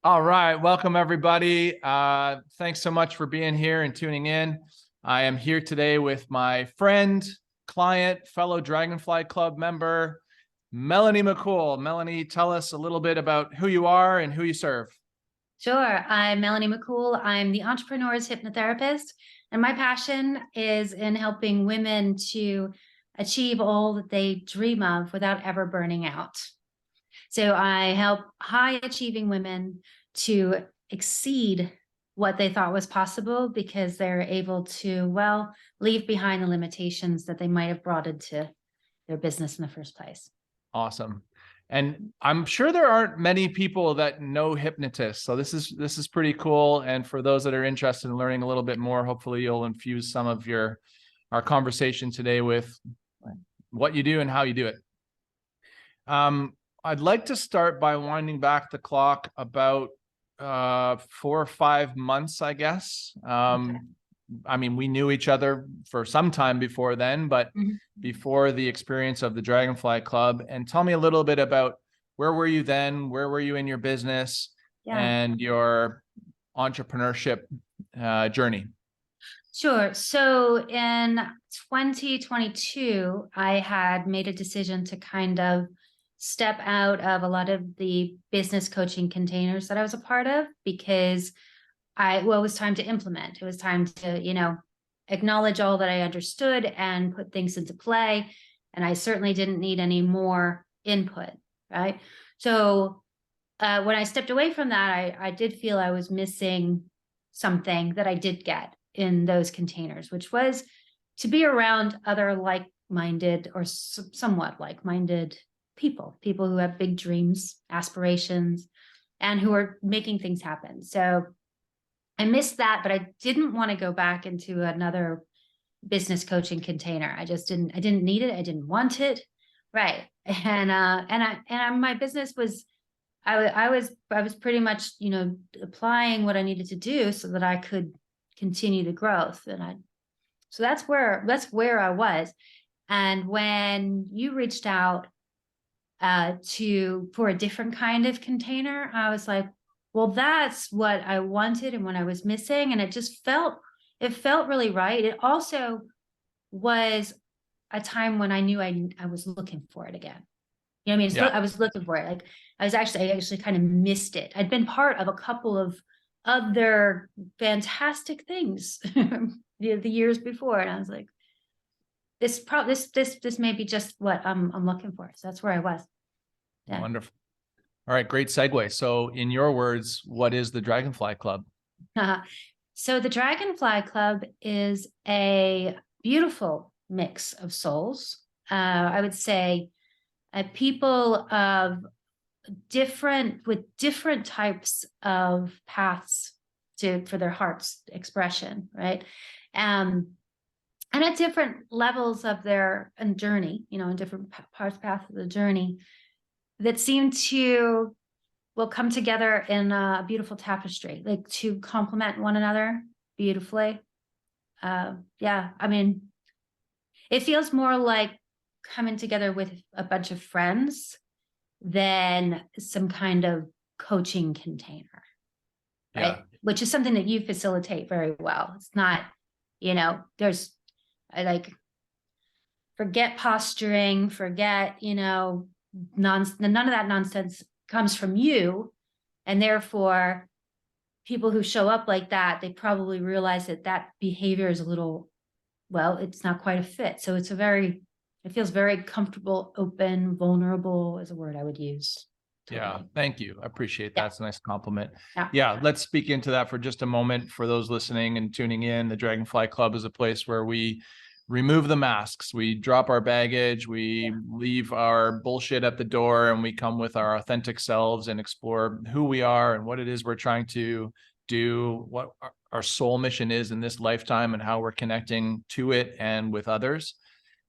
All right. Welcome, everybody. Thanks so much for being here and tuning in. I am here today with my friend, client, fellow Dragonfly Club member, Melanie McCool. Melanie, tell us a little bit about who you are and who you serve. Sure. I'm Melanie McCool. I'm the entrepreneur's hypnotherapist, and my passion is in helping women to achieve all that they dream of without ever burning out. So I help high achieving women to exceed what they thought was possible because they're able to, well, leave behind the limitations that they might have brought into their business in the first place. Awesome. And I'm sure there aren't many people that know hypnotists. So this is pretty cool. And for those that are interested in learning a little bit more, hopefully you'll infuse some of our conversation today with what you do and how you do it. I'd like to start by winding back the clock about 4 or 5 months, I guess. Okay. I mean, we knew each other for some time before then, but before the experience of the Dragonfly Club. And tell me a little bit about where were you then? Where were you in your business and your entrepreneurship journey? Sure. So in 2022, I had made a decision to kind of step out of a lot of the business coaching containers that I was a part of because it was time to implement. It was time to, acknowledge all that I understood and put things into play. And I certainly didn't need any more input, right? So when I stepped away from that, I did feel I was missing something that I did get in those containers, which was to be around other like-minded or somewhat like-minded people who have big dreams, aspirations, and who are making things happen. So I missed that, but I didn't want to go back into another business coaching container. I didn't need it. I didn't want it. Right. And my business was, I was pretty much, applying what I needed to do so that I could continue the growth. So that's where I was. And when you reached out for a different kind of container, I was like, well, that's what I wanted and what I was missing. And it felt really right. It also was a time when I knew I was looking for it again. You know what I mean? I was looking for it. Like I actually kind of missed it. I'd been part of a couple of other fantastic things the years before. And I was like, this may be just what I'm looking for. So that's where I was. Yeah. Wonderful. All right, great segue. So in your words, what is the Dragonfly Club? So the Dragonfly Club is a beautiful mix of souls. I would say people with different types of paths for their heart's expression, right? And at different levels of their journey, in different paths of the journey, that seem to come together in a beautiful tapestry, like to complement one another beautifully. Yeah, I mean, it feels more like coming together with a bunch of friends than some kind of coaching container, right? Which is something that you facilitate very well. It's not, forget posturing, forget, none of that nonsense comes from you. And therefore, people who show up like that, they probably realize that behavior is it's not quite a fit. So it feels very comfortable, open, vulnerable is a word I would use. Totally. Yeah, thank you. I appreciate that. It's a nice compliment. Yeah, let's speak into that for just a moment. For those listening and tuning in, the Dragonfly Club is a place where we remove the masks. We drop our baggage, we leave our bullshit at the door, and we come with our authentic selves and explore who we are and what it is we're trying to do, what our soul mission is in this lifetime, and how we're connecting to it and with others.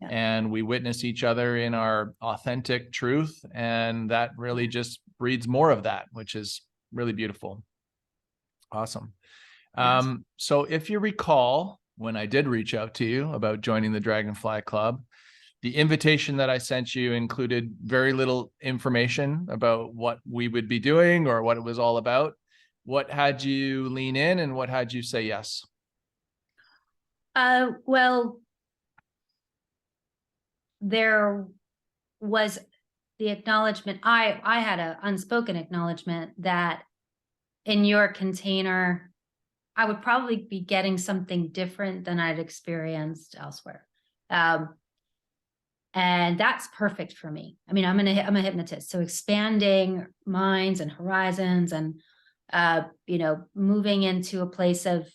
Yeah. And we witness each other in our authentic truth. And that really just breeds more of that, which is really beautiful. Awesome. Yes. So if you recall, when I did reach out to you about joining the Dragonfly Club, the invitation that I sent you included very little information about what we would be doing or what it was all about. What had you lean in and what had you say yes? Well, there was the acknowledgement. I had an unspoken acknowledgement that in your container, I would probably be getting something different than I'd experienced elsewhere. And that's perfect for me. I mean, I'm a hypnotist, so expanding minds and horizons and, moving into a place of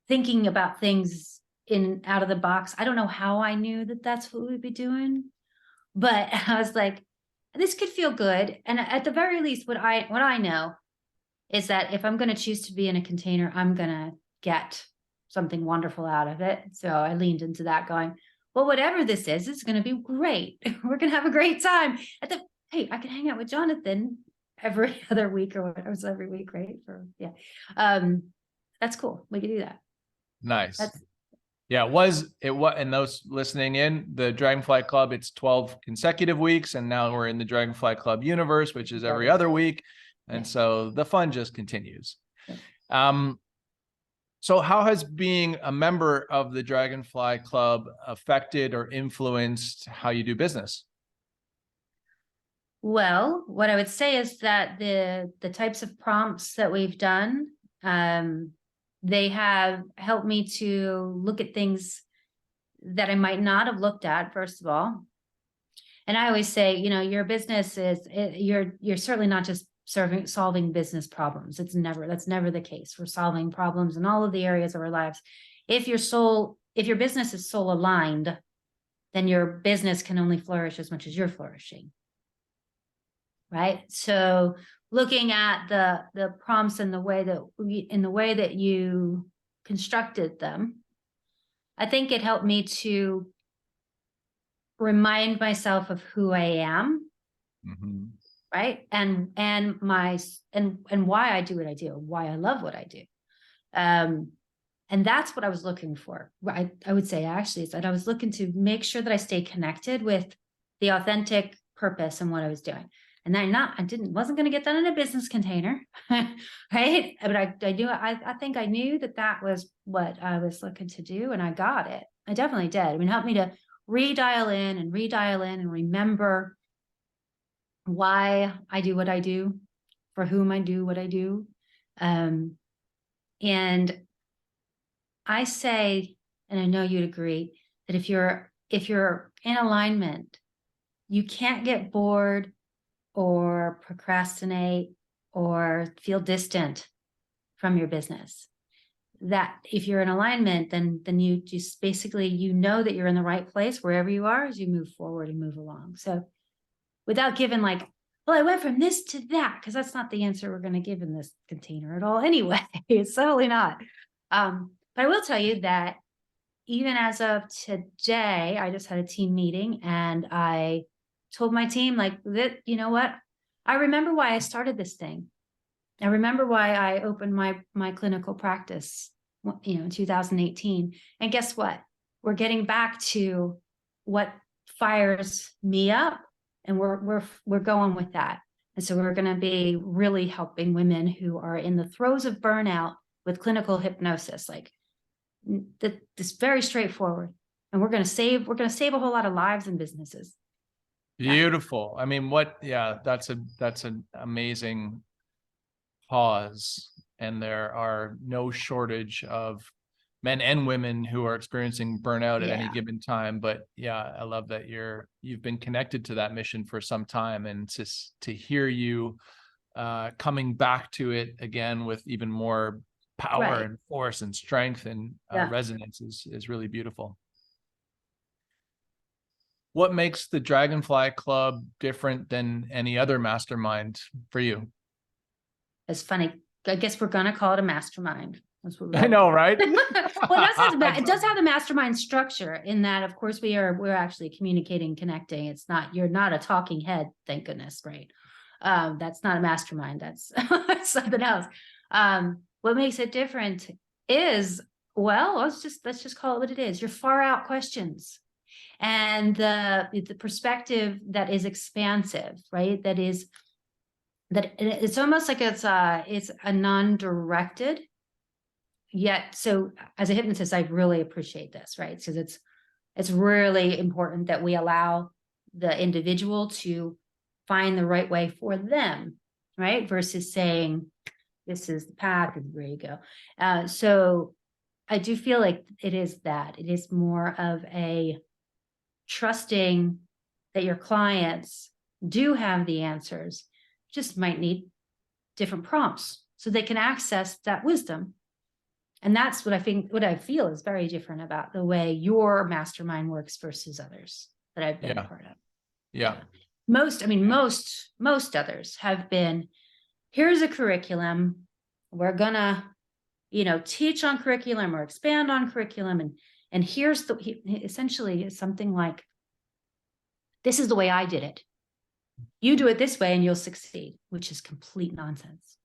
thinking about things out of the box. I don't know how I knew that that's what we'd be doing, but I was like, this could feel good. And at the very least, what I know is that if I'm going to choose to be in a container, I'm going to get something wonderful out of it. So I leaned into that going, well, whatever this is, it's going to be great. We're going to have a great time. Hey, I can hang out with Jonathan every other week or whatever. It's every week, right? That's cool. We can do that. Nice. Yeah, it was, and those listening in, the Dragonfly Club, it's 12 consecutive weeks. And now we're in the Dragonfly Club universe, which is every other week. And so the fun just continues. So how has being a member of the Dragonfly Club affected or influenced how you do business? Well, what I would say is that the types of prompts that we've done, they have helped me to look at things that I might not have looked at, first of all. And I always say, your business you're certainly not just solving business problems. That's never the case. We're solving problems in all of the areas of our lives. If your business is soul aligned, then your business can only flourish as much as you're flourishing. Right. So looking at the prompts and the way that you constructed them, I think it helped me to remind myself of who I am. Mm-hmm. Right. And why I do what I do, why I love what I do. And that's what I was looking for. I would say actually is that I was looking to make sure that I stay connected with the authentic purpose and what I was doing. And wasn't going to get that in a business container. Right. But I think I knew that was what I was looking to do. And I got it. I definitely did. I mean, it helped me to redial in and remember why I do what I do, for whom I do what I do. And I say, and I know you'd agree, that if you're in alignment, you can't get bored or procrastinate or feel distant from your business. That if you're in alignment, then you just basically, that you're in the right place wherever you are as you move forward and move along. So without giving well, I went from this to that, because that's not the answer we're going to give in this container at all anyway. It's totally not. But I will tell you that even as of today, I just had a team meeting and I told my team that, you know what? I remember why I started this thing. I remember why I opened my clinical practice, in 2018. And guess what? We're getting back to what fires me up, and we're going with that. And so we're going to be really helping women who are in the throes of burnout with clinical hypnosis. This very straightforward. And we're going to save a whole lot of lives and businesses. Beautiful. I mean, that's an amazing cause. And there are no shortage of men and women who are experiencing burnout at any given time. But I love that you've been connected to that mission for some time, and to hear you coming back to it again with even more power and force and strength and resonance is really beautiful. What makes the Dragonfly Club different than any other mastermind for you? It's funny. I guess we're going to call it a mastermind. That's what I know, right? Well, it does have the mastermind structure in that, of course, we're actually communicating, connecting. You're not a talking head, thank goodness, right? That's not a mastermind. That's something else. What makes it different is, well, let's just call it what it is. Your far out questions and the perspective that is expansive, right? That is it's almost like it's a non-directed, yet. So as a hypnotist, I really appreciate this, right? Because it's really important that we allow the individual to find the right way for them, right? Versus saying, this is the path, and where you go. So I do feel like it is more of a trusting that your clients do have the answers, just might need different prompts so they can access that wisdom. And that's what I feel is very different about the way your mastermind works versus others that I've been a part of. Yeah. Most others have been, here's a curriculum. We're gonna, teach on curriculum or expand on curriculum. And here's essentially something like, this is the way I did it. You do it this way and you'll succeed, which is complete nonsense,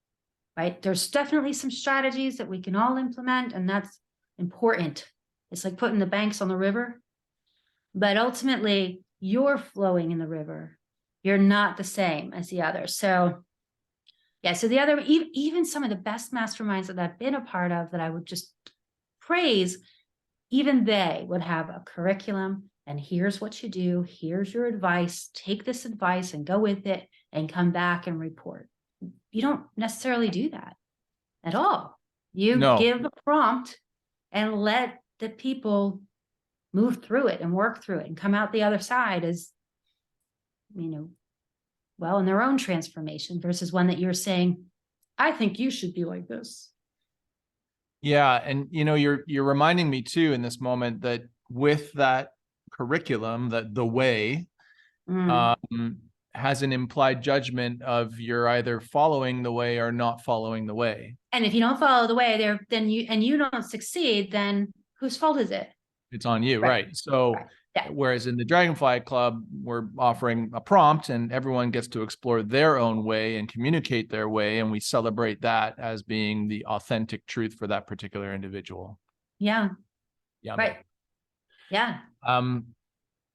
right? There's definitely some strategies that we can all implement, and that's important. It's like putting the banks on the river, but ultimately you're flowing in the river. You're not the same as the other. So yeah, so the other, even some of the best masterminds that I've been a part of that I would just praise, even they would have a curriculum, and here's what you do, here's your advice, take this advice and go with it and come back and report. You don't necessarily do that at all. You give a prompt and let the people move through it and work through it and come out the other side as, well, in their own transformation, versus one that you're saying, I think you should be like this. Yeah. And, you're reminding me too in this moment that with that curriculum, that the way has an implied judgment of you're either following the way or not following the way. And if you don't follow the way there, then you don't succeed, then whose fault is it? It's on you. Right. So yeah. Whereas in the Dragonfly Club, we're offering a prompt and everyone gets to explore their own way and communicate their way. And we celebrate that as being the authentic truth for that particular individual. Yeah. Yeah. Right. Yeah.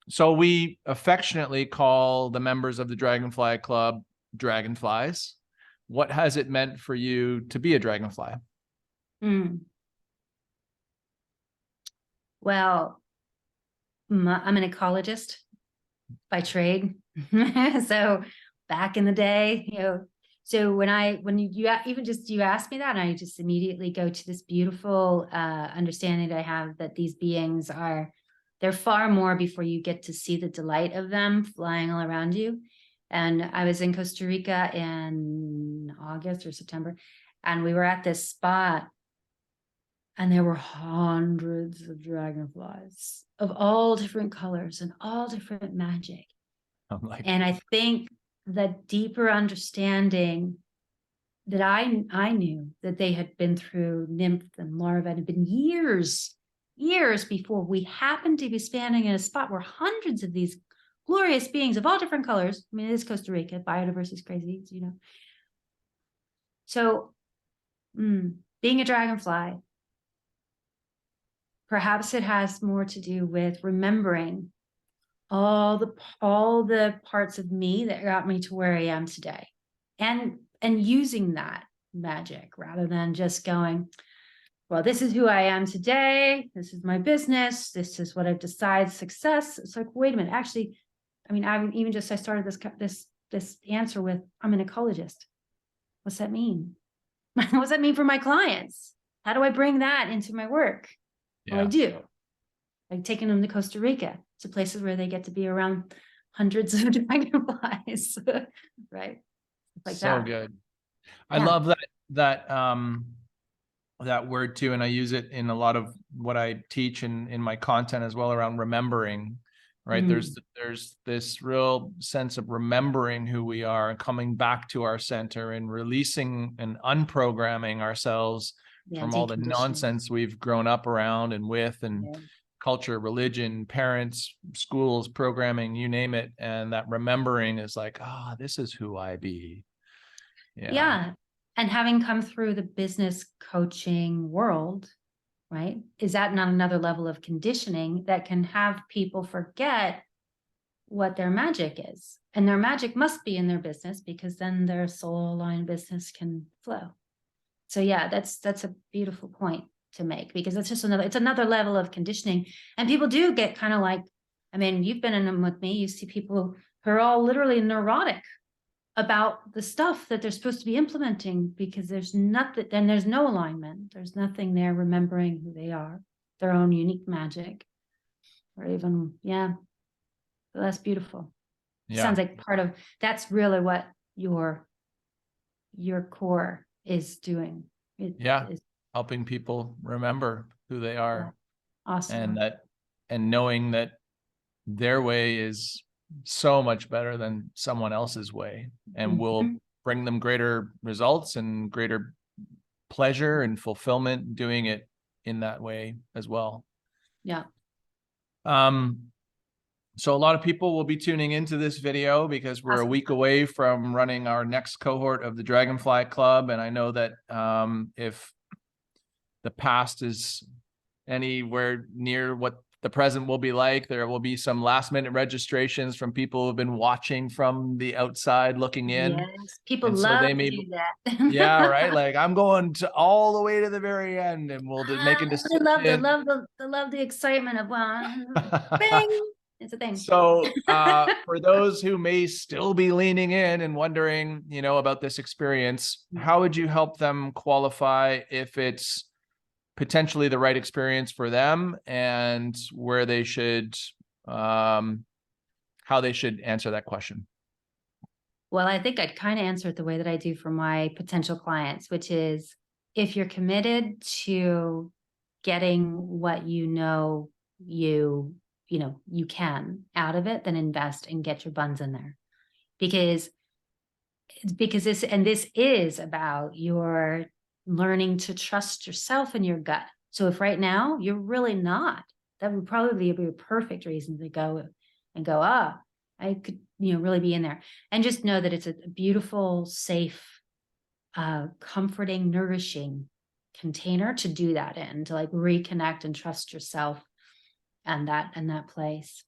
So we affectionately call the members of the Dragonfly Club dragonflies. What has it meant for you to be a dragonfly? Well, I'm an ecologist by trade. So back in the day, so when you asked me that, and I just immediately go to this beautiful understanding that I have that these beings they're far more before you get to see the delight of them flying all around you. And I was in Costa Rica in August or September, and we were at this spot, and there were hundreds of dragonflies of all different colors and all different magic. And I think the deeper understanding that I knew that they had been through nymph and larva, and it had been years before we happened to be standing in a spot where hundreds of these glorious beings of all different colors. I mean, it is Costa Rica, biodiversity is crazy, So being a dragonfly, perhaps it has more to do with remembering all the parts of me that got me to where I am today, and using that magic rather than just going, well, this is who I am today. This is my business. This is what I've decided success. It's like, wait a minute. Actually, I started this answer with, I'm an ecologist. What's that mean? What's that mean for my clients? How do I bring that into my work? Yeah. Well, I do. Like taking them to Costa Rica, to places where they get to be around hundreds of dragonflies, right? Like so that. Good. I love that word too, and I use it in a lot of what I teach in my content as well around remembering. Right? There's this real sense of remembering who we are and coming back to our center and releasing and unprogramming ourselves from all the nonsense we've grown up around and with, and culture, religion, parents, schools, programming, you name it. And that remembering is like, this is who I be. Yeah. And having come through the business coaching world, right? Is that not another level of conditioning that can have people forget what their magic is. And their magic must be in their business, because then their soul aligned business can flow. So yeah, that's a beautiful point to make, because it's another level of conditioning. And people do get kind of like, I mean, you've been in them with me. You see people who are all literally neurotic about the stuff that they're supposed to be implementing, because there's nothing, then there's no alignment. There's nothing there remembering who they are, their own unique magic, or even, yeah, so that's beautiful. Yeah. Sounds like that's really what your core is doing. Yeah. Helping people remember who they are. Awesome. And knowing that their way is so much better than someone else's way, and will bring them greater results and greater pleasure and fulfillment doing it in that way as well. Yeah. So a lot of people will be tuning into this video because we're a week away from running our next cohort of the Dragonfly Club. And I know that if the past is anywhere near what the present will be like, there will be some last minute registrations from people who've been watching from the outside looking in. Yes, people and love so they to may, do that. yeah, right. Like, I'm going to all the way to the very end, and we'll make a decision. They love the excitement of bang. It's a thing. So for those who may still be leaning in and wondering, about this experience, how would you help them qualify if it's potentially the right experience for them, and where they should, how they should answer that question? Well, I think I'd kind of answer it the way that I do for my potential clients, which is, if you're committed to getting what you can out of it, then invest and get your buns in there, because this is about your learning to trust yourself and your gut. So if right now you're really not, that would probably be a perfect reason to go I could, really be in there, and just know that it's a beautiful, safe, comforting, nourishing container to do that in, to like reconnect and trust yourself and that place.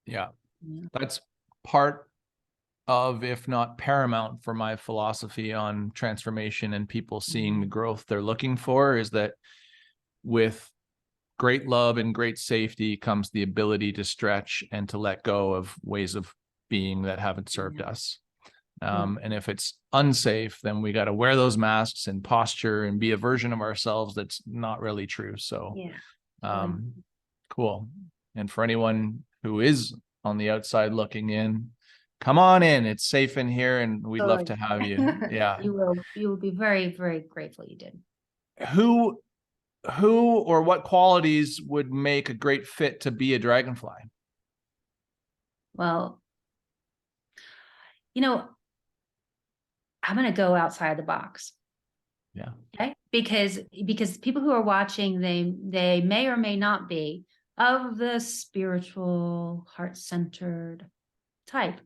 Yeah. That's part of, if not paramount, for my philosophy on transformation and people seeing the growth they're looking for, is that with great love and great safety comes the ability to stretch and to let go of ways of being that haven't served us. And if it's unsafe, then we got to wear those masks and posture and be a version of ourselves that's not really true. So, cool. And for anyone who is on the outside looking in, come on in. It's safe in here, and we'd love to have you. Yeah. You will be very, very grateful you did. Who or what qualities would make a great fit to be a dragonfly? Well, I'm going to go outside the box. Yeah. Okay. Because people who are watching, they may or may not be of the spiritual, heart-centered type.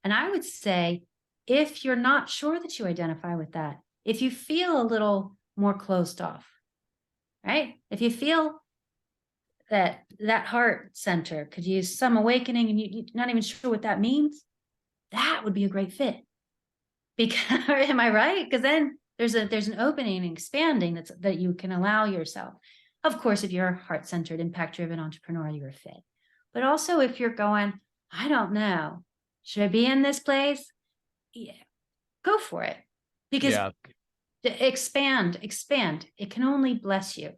And I would say, if you're not sure that you identify with that, if you feel a little more closed off, right? If you feel that heart center could use some awakening and you're not even sure what that means, that would be a great fit. Because, am I right? Because then there's an opening and expanding that you can allow yourself. Of course, if you're heart-centered, impact-driven entrepreneur, you're a fit. But also, if you're going, I don't know, should I be in this place? Yeah, go for it. Because expand. It can only bless you.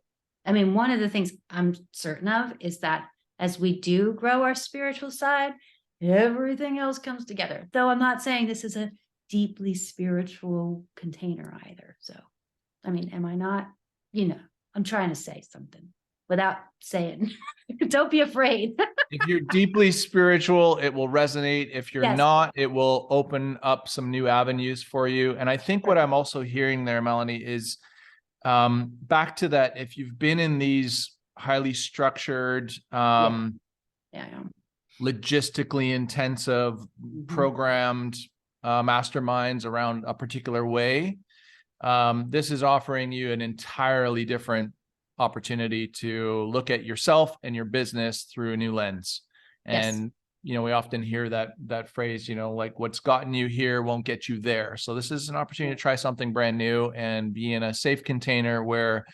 I mean, one of the things I'm certain of is that as we do grow our spiritual side, everything else comes together. Though I'm not saying this is a deeply spiritual container either. So, I mean, am I not? I'm trying to say something without saying. Don't be afraid. If you're deeply spiritual, it will resonate. If you're not, it will open up some new avenues for you. And I think what I'm also hearing there, Melanie, is back to that. If you've been in these highly structured, logistically intensive, programmed masterminds around a particular way, this is offering you an entirely different opportunity to look at yourself and your business through a new lens. And we often hear that phrase, like what's gotten you here won't get you there. So this is an opportunity to try something brand new and be in a safe container where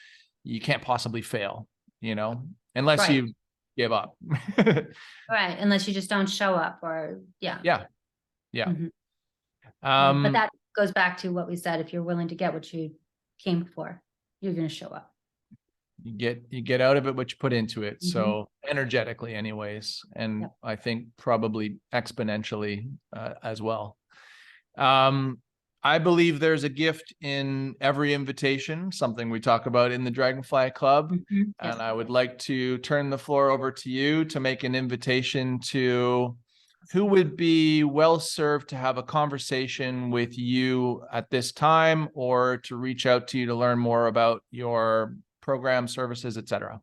you can't possibly fail, unless Right. you give up. Right. Unless you just don't show up, or yeah. Yeah. Mhm. Right. But Um, that goes back to what we said. If you're willing to get what you came for, you're going to show up. you get out of it what you put into it. Mhm. So energetically anyways, and Yep. I think probably exponentially as well. I believe there's a gift in every invitation, something we talk about in the Dragonfly Club. Mhm. Yes. And I would like to turn the floor over to you to make an invitation to who would be well served to have a conversation with you at this time, or to reach out to you to learn more about your program, services, etc.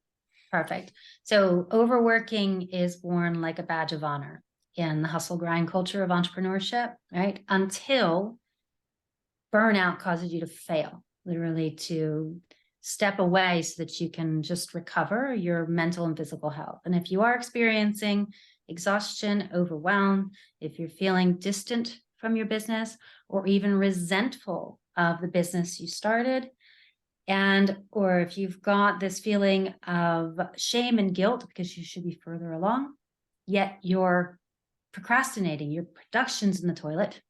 Perfect. So overworking is born like a badge of honor in the hustle grind culture of entrepreneurship, right? Until burnout causes you to fail, literally to step away so that you can just recover your mental and physical health. And if you are experiencing exhaustion, overwhelm, if you're feeling distant from your business, or even resentful of the business you started, or if you've got this feeling of shame and guilt because you should be further along, yet you're procrastinating, your production's in the toilet,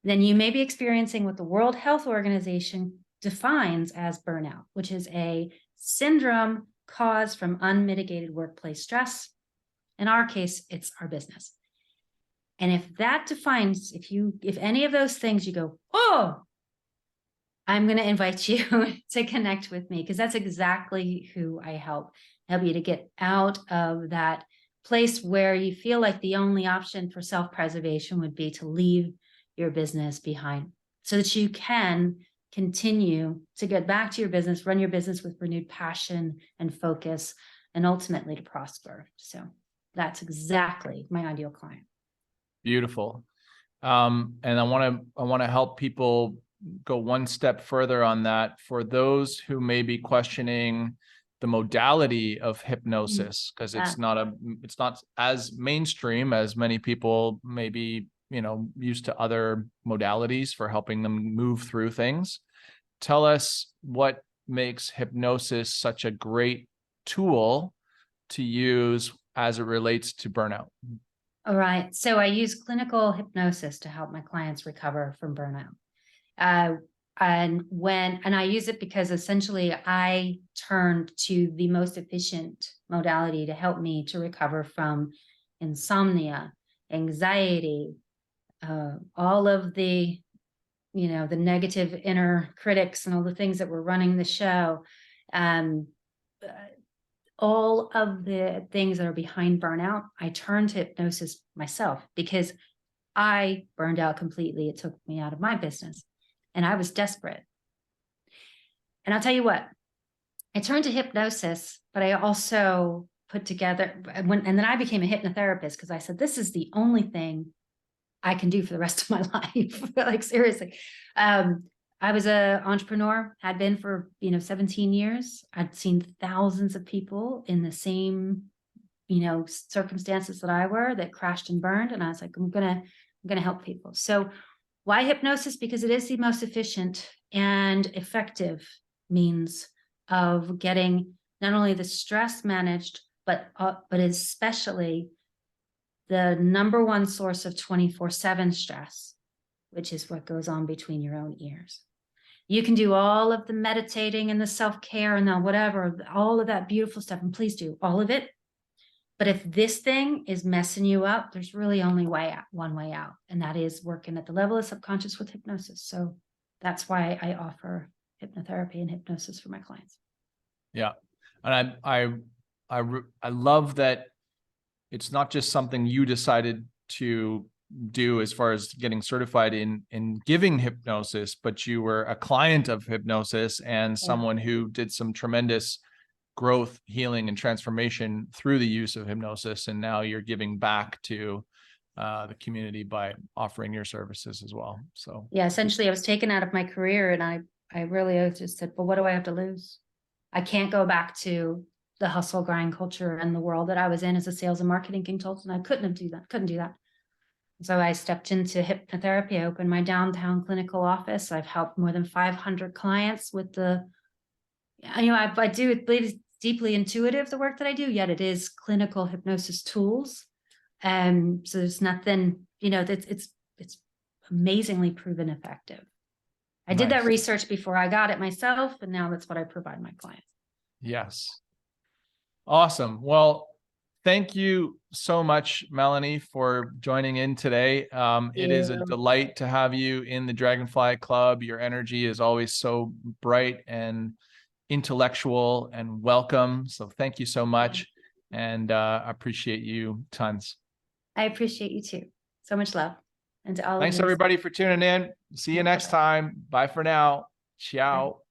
then you may be experiencing what the World Health Organization defines as burnout, which is a syndrome caused from unmitigated workplace stress. In our case, it's our business. And if that defines, if any of those things you go, oh, I'm going to invite you to connect with me, because that's exactly who I help you to get out of that place where you feel like the only option for self-preservation would be to leave your business behind, so that you can continue to get back to your business, run your business with renewed passion and focus, and ultimately to prosper. So that's exactly my ideal client. Beautiful. And I want to help people go one step further on that. For those who may be questioning the modality of hypnosis, because it's not as mainstream as many people may be, used to other modalities for helping them move through things. Tell us what makes hypnosis such a great tool to use as it relates to burnout. All right. So I use clinical hypnosis to help my clients recover from burnout. And I use it because essentially I turned to the most efficient modality to help me to recover from insomnia, anxiety, all of the, the negative inner critics and all the things that were running the show. All of the things that are behind burnout, I turned to hypnosis myself because I burned out completely. It took me out of my business and I was desperate. And I'll tell you what, I turned to hypnosis, but I also put together, and then I became a hypnotherapist because I said, this is the only thing I can do for the rest of my life. Like seriously. I was an entrepreneur, had been for 17 years. I'd seen thousands of people in the same circumstances that I were, that crashed and burned, and I was like, I'm gonna help people. So why hypnosis? Because it is the most efficient and effective means of getting not only the stress managed, but especially the number one source of 24/7 stress, which is what goes on between your own ears. You can do all of the meditating and the self-care and the whatever, all of that beautiful stuff, and please do all of it. But if this thing is messing you up, there's really only one way out, and that is working at the level of subconscious with hypnosis. So that's why I offer hypnotherapy and hypnosis for my clients. Yeah, and I love that it's not just something you decided to do as far as getting certified in giving hypnosis, but you were a client of hypnosis and someone who did some tremendous growth, healing, and transformation through the use of hypnosis. And now you're giving back to the community by offering your services as well. So yeah, essentially I was taken out of my career, and I really just said, well, what do I have to lose? I can't go back to the hustle grind culture and the world that I was in as a sales and marketing consultant. I couldn't do that. So I stepped into hypnotherapy. I opened my downtown clinical office. I've helped more than 500 clients with I do believe it's deeply intuitive, the work that I do, yet it is clinical hypnosis tools. So there's nothing, it's amazingly proven effective. I did that Nice. research before I got it myself, and now that's what I provide my clients. Yes. Awesome. Well, thank you so much, Melanie, for joining in today. It is a delight to have you in the Dragonfly Club. Your energy is always so bright and intellectual and welcome. So thank you so much. And I appreciate you tons. I appreciate you too. So much love. And to all Thanks of you. everybody for tuning in. See you next time. Bye for now. Ciao. Bye.